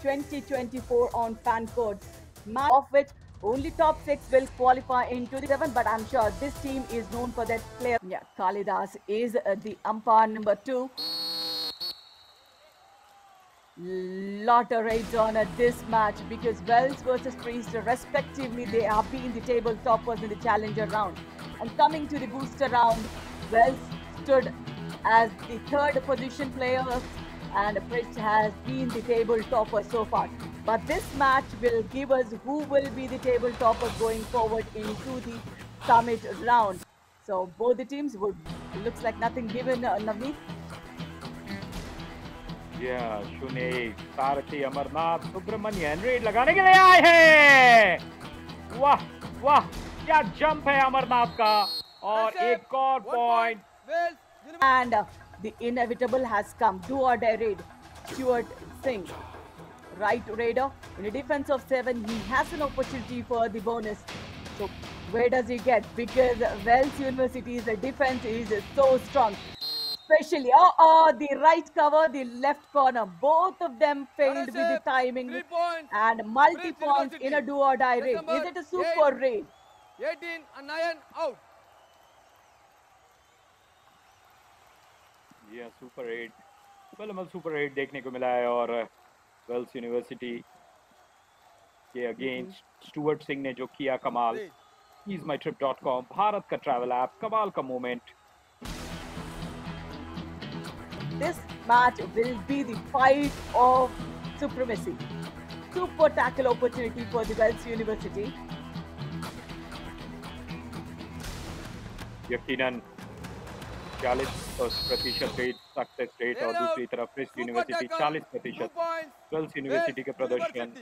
2024 on fan code, of which only top 6 will qualify into the 7, but I'm sure this team is known for their player. Yeah, Kalidas is the umpire number 2. Lot of raids on this match because Wells versus Priest respectively, they have been the table toppers in the challenger round, and coming to the booster round, Wells stood as the third position player and Priest has been the table topper so far. But this match will give us who will be the table topper going forward into the summit round. So both the teams would, looks like nothing given, Navneet. शून्य सारथी Amarnath Subramanian red लगाने के लिए आए हैं। वाह वाह, क्या jump है अमरनाथ का, और एक और point. And the inevitable has come. Do or die raid. Stuart Singh, right raider. In the defense of 7, he has an opportunity for the bonus. So where does he get? Because Wells University's defense is so strong. Especially, the right cover, the left corner. Both of them failed with the timing and multi-points in a do or die raid. Is it a super raid? 18 and 9 out. Yeah, super 8 well super 8 देखने को मिला है, और Wales university के against Stuart Singh ने जो किया कमाल। easemytrip.com, भारत का ट्रैवल ऐप, कमाल का moment. This match will be the fight of supremacy. Super tackle opportunity for the Wells University. यकीनन 40% रेट सक्सेस रेट, और दूसरी तरफ प्रिस्ट यूनिवर्सिटी 40%। वेल्स यूनिवर्सिटी के प्रदर्शन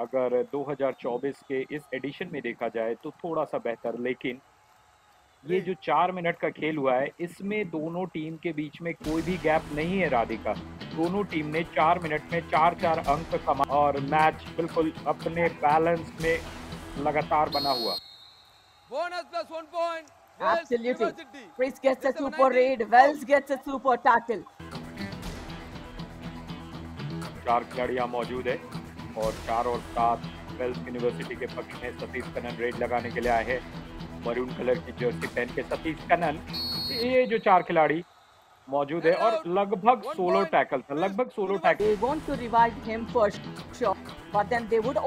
अगर 2024 के इस एडिशन में देखा जाए तो थोड़ा सा बेहतर, लेकिन ये जो 4 मिनट का खेल हुआ है, इसमें दोनों टीम के बीच में कोई भी गैप नहीं है राधिका। दोनों टीम ने 4 मिनट में 4-4 अंक कमा, और मैच बिल्कुल अपने बैलेंस में लगातार बना हुआ। Bonus plus 1 point. Absolutely. Priest gets a super raid. Wells gets a super tackle. 4 खिलाड़ी यहाँ मौजूद है, और 4 और 7 वेल्स यूनिवर्सिटी के पक्ष में सतीश कनन रेड लगाने के लिए आए हैं। मरून कलर की जर्सी पहन के सतीश कनन, ये जो 4 खिलाड़ी मौजूद है, और लगभग सोलो टैकल था, लगभग solo tackle. They want to revive him for sure, but then they would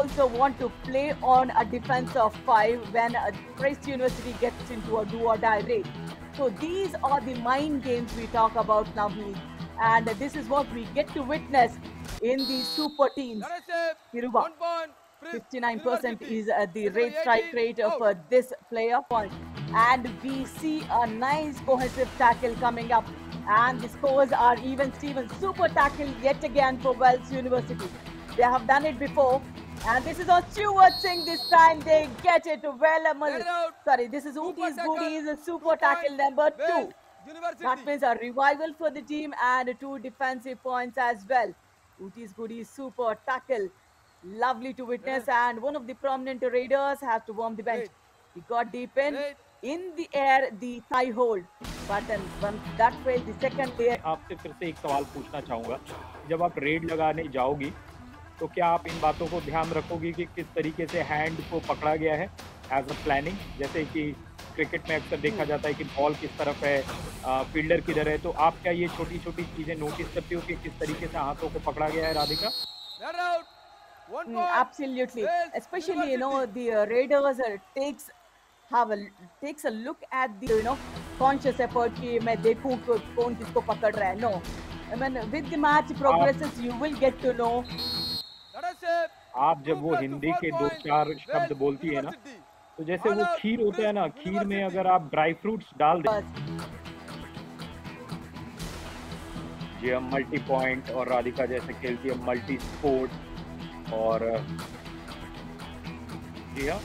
also want to play on a defense of 5 when Priest University gets into a do or die raid. So these are the mind games we talk about now, and this is what we get to witness in these super teams. Kiruba, 59% is the raid strike rate for this player point, and we see a nice cohesive tackle coming up, and the scores are even Steven. Super tackle yet again for Wells University. They have done it before, and this is on Stuart Singh. This time they get it well. Sorry, this is Ooty's Goodies super tackle number 2. That means a revival for the team and 2 defensive points as well. Ooty's Goodies super tackle. Lovely to witness, and one of the prominent raiders has to warm the bench. He got deep in the air, the thigh hold, but then once that failed, the second layer. आपसे फिर से एक सवाल पूछना चाहूँगा, जब आप red लगाने जाओगी तो क्या आप इन बातों को ध्यान रखोगी कि किस तरीके से हैंड को पकड़ा गया है एज अ प्लानिंग? जैसे कि क्रिकेट में अक्सर देखा जाता है कि बॉल किस तरफ है, फील्डर किधर है, तो आप क्या ये छोटी छोटी चीज़ें नोटिस करती हो कि किस तरीके से हाथों को पकड़ा गया है Radhika? Absolutely, especially the raiders takes a look at the conscious effort कि मैं देखूं कौन किसको पकड़ रहा है. No, I mean with the match progresses you will get to know. आप जब वो हिंदी के 2-4 शब्द बोलती है ना, तो जैसे वो खीर होता है ना, खीर में अगर आप ड्राई फ्रूट्स डाल दें, जी हम मल्टी पॉइंट, और राधिका जैसे खेलती है मल्टी स्पोर्ट, और जी हाँ,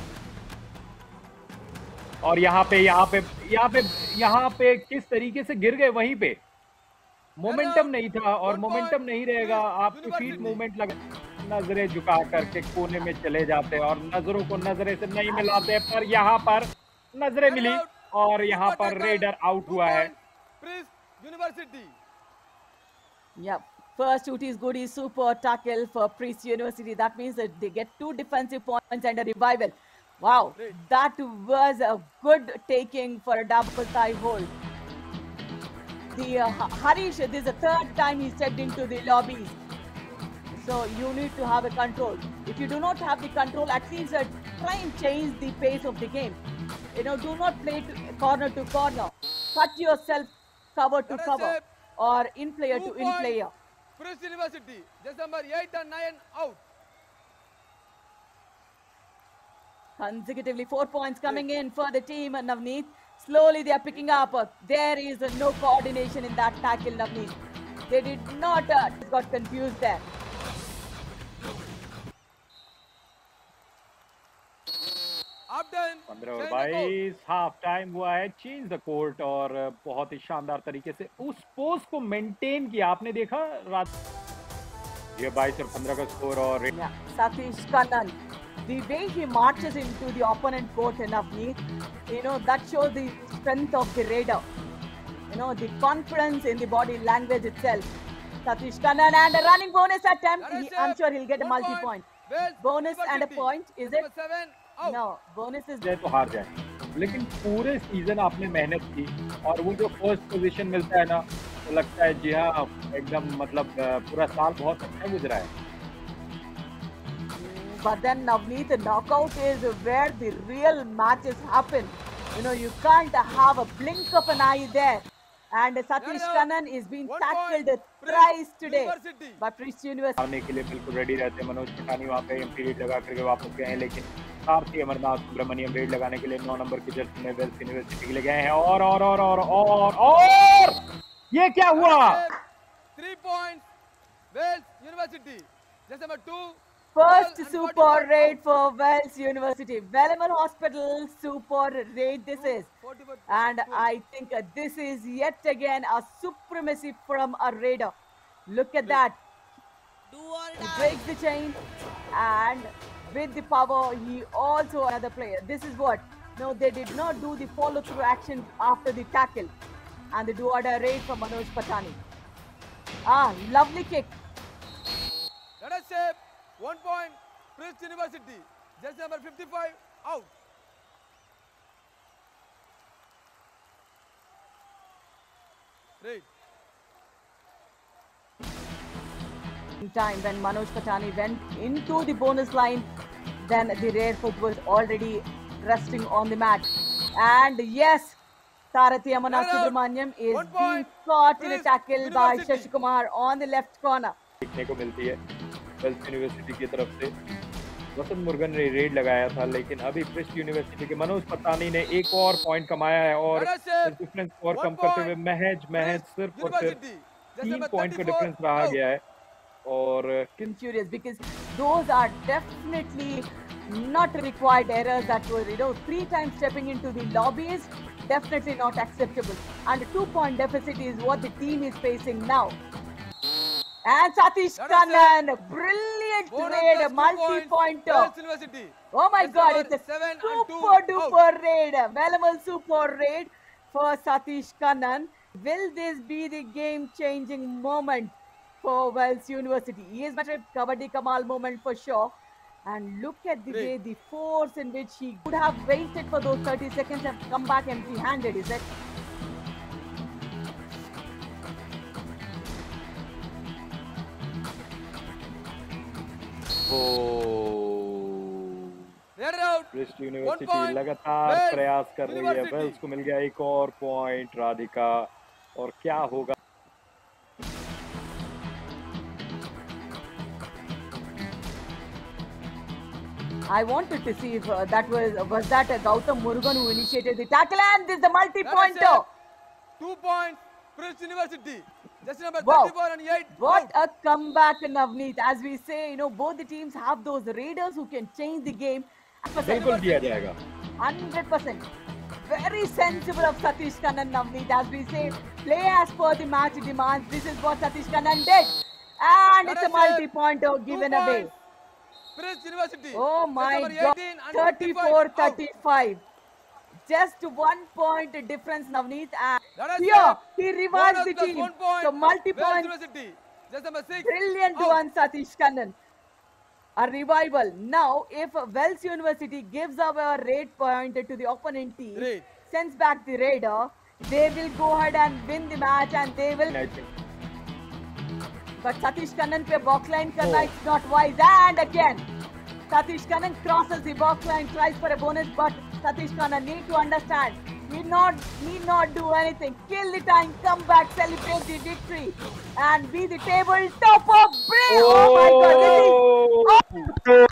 और यहाँ पे किस तरीके से गिर गए, वहीं पे मोमेंटम नहीं था, और मोमेंटम नहीं रहेगा, आपकी फीट मूवमेंट लगा, नजरें झुका करके कोने में चले जाते हैं, और नजरों को नजरे से नहीं मिलाते, पर यहाँ पर नजरें मिली, और यहाँ पर रेडर आउट हुआ है। Yeah, First shoot is good, is super tackle for Priest University. That means that they get 2 defensive points and a revival. Wow, that was a good taking for a double thigh hold. The Harish, this is the 3rd time he stepped into the lobbies. So you need to have a control. If you do not have the control, at least try and change the pace of the game. You know, do not play corner to corner. Cut yourself cover to cover or in player to in player. Priest University, just number 8 and 9 out. Consecutively 4 points coming in for the team, Navneet. Slowly they are picking up. There is no coordination in that tackle, Navneet. They did not got confused there. Upton, 15 और 22 half time हुआ है, change the court और बहुत ही शानदार तरीके से उस post को मेंटेन किया। आपने देखा ये 22 और 15 का स्कोर और Satish Kannan, the way he marches into the opponent court, Navneet, you know, that shows the strength of the raider. You know, the confidence in the body language itself. Satish Kannan and a running bonus attempt. I'm sure he'll get a multi-point. Bonus and a point, is it? No, bonus is... तो हार जाए, लेकिन पूरे season आपने मेहनत की और वो जो फर्स्ट पोजीशन मिलता है ना, तो लगता है जी हाँ, एकदम मतलब पूरा साल बहुत अच्छा गुजरा है। But then Navneet, the knockout is where the real matches happen. You know, you can't have a blink of an eye there. And Satish Kannan is being tackled thrice today by Priest University. आने के लिए बिल्कुल ready रहते हैं। मनोज पठानी वहाँ पे amphi red लगा करके वापस गए हैं, लेकिन सारथी अमरनाथ सुब्रमण्यम रेड लगाने के लिए 9 नंबर की जर्सी में वेल्स यूनिवर्सिटी के लिए गए हैं और ये क्या हुआ? 3 points, Wales University. Just number 2. First super raid for Wells University. Welleman Hospital super raid this is. And I think this is yet again a supremacy from a raider. Look at that. He breaks the chain and with the power he also another player. This is what. No, they did not do the follow through action after the tackle. And the do-or-die raid from Manoj Patani. Lovely kick. Let us say 1 point, Priest University. Just number 55 out. Right. Time when Manoj Patani went into the bonus line, then the rear foot was already resting on the mat. And yes, Sarathi Amanath Subramaniam is being caught in a tackle by Shashi Kumar on the left corner. देखने को मिलती है Wales university की तरफ से। वसंत मुर्गन ने red लगाया था, लेकिन अभी प्रिस्ट यूनिवर्सिटी के मनोज पतानी ने एक और पॉइंट कमाया है और डिफरेंस स्कोर कम करते हुए महज सिर्फ और सिर्फ 3 पॉइंट का डिफरेंस रहा गया है। और curious because those are definitely not required errors that were, you know, 3 times stepping into the lobby is definitely not acceptable. And a 2-point deficit is what the team is facing now. And Satish Kannan, brilliant raid, multi-pointer. Oh my God, it's a super-duper raid, Welleman super raid for Satish Kannan. Will this be the game-changing moment for Wells University? He is better Kabaddi Kamal moment for sure. And look at the way, the force in which he could have waited for those 30 seconds and come back empty-handed, is it? Priest university लगातार प्रयास कर रही है। Wales को मिल गया एक और point Radhika, और क्या होगा? I wanted to see if that was that Gautam Murugan who initiated the tackle, and this is the multi-pointer. 2 points, Priest University. Just number 34 and 8. What a comeback, Navneet. As we say, you know, both the teams have those raiders who can change the game. बिल्कुल दिया जाएगा 100%. Very sensible of Satish Kannan, Navneet. As we say, play as per the match demands. This is what Satish Kannan did. And it's a multi-pointer given away. Priest University. Oh my God, 34-35. Just 1 point difference, Navneet. And here, he revives the team. So multi-point. Just number 6. Brilliant Out. one, Satish Kannan. A revival. Now, if Wells University gives away a raid point to the opponent team, Great. sends back the raider, they will go ahead and win the match and they will. I think. But Satish Kannan pe box line karna is not wise. And again, Satish Kannan crosses the box line, tries for a bonus, but Satish Kannan need to understand. Need not do anything. Kill the time, come back, celebrate the victory, and be the tabletop of Bray. Oh my God! This is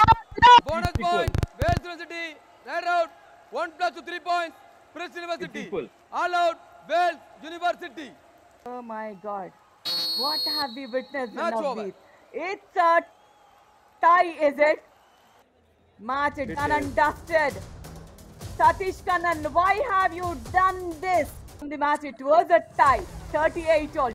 Bonus point. Wales University. Right out. 1 plus to 3 points. Prince University. equal. All out. Wales University. oh my God! What have we witnessed Match in over. Navdeep? It's a tie, is it? Match it done and dusted. Satish Kannan, why have you done this? In the match, it was a tie, 38 all.